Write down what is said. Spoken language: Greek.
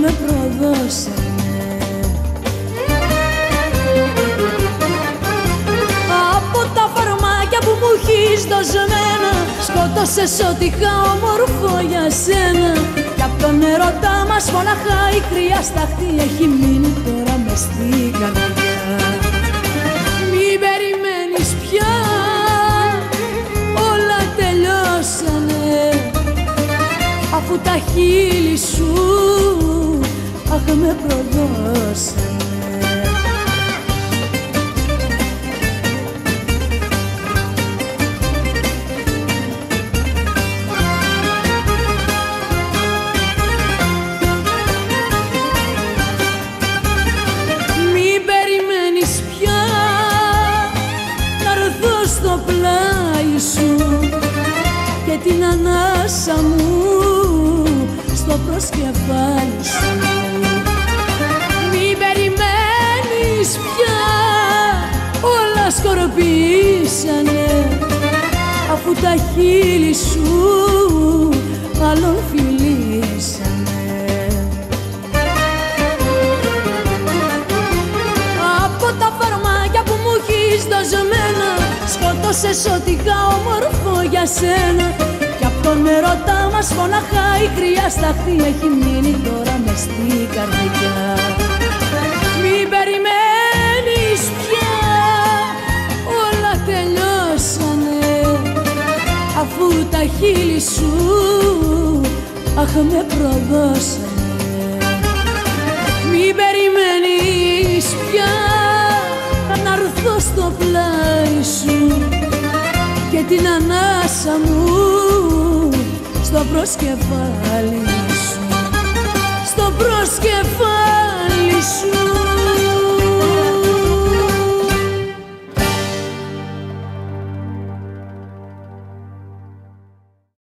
με προδώσανε. Από τα φαρμάκια που μου έχεις δοσμένα σκότωσες ό,τι είχα όμορφο για σένα. Κι απ' τον ερώτα μας μοναχά η κρύα σταχτή έχει μείνει τώρα μες στην καρδιά. Μην περιμένεις πια, όλα τελειώσανε, αφού τα χείλη σου αχ με προδώσανε. Και την ανάσα μου στο προσκεφάλι σου. Μην περιμένεις πια, όλα σκορπίσανε, αφού τα χείλη σου άλλον φιλήσανε. Από τα φαρμάκια που μου έχεις δοσμένα σκότωσες ό,τι είχα όμορφο για σένα. Κι απ' τον ερώτα μας μοναχά η κρύα σταχτή έχει μείνει τώρα μες στην καρδιά. Μην περιμένεις πια, όλα τελειώσανε, αφού τα χείλη σου αχ με προδώσανε. Μην περιμένεις πια να έρθω στο πλάι σου και την ανάσα μου στο προσκεφάλι σου, στο προσκεφάλι σου.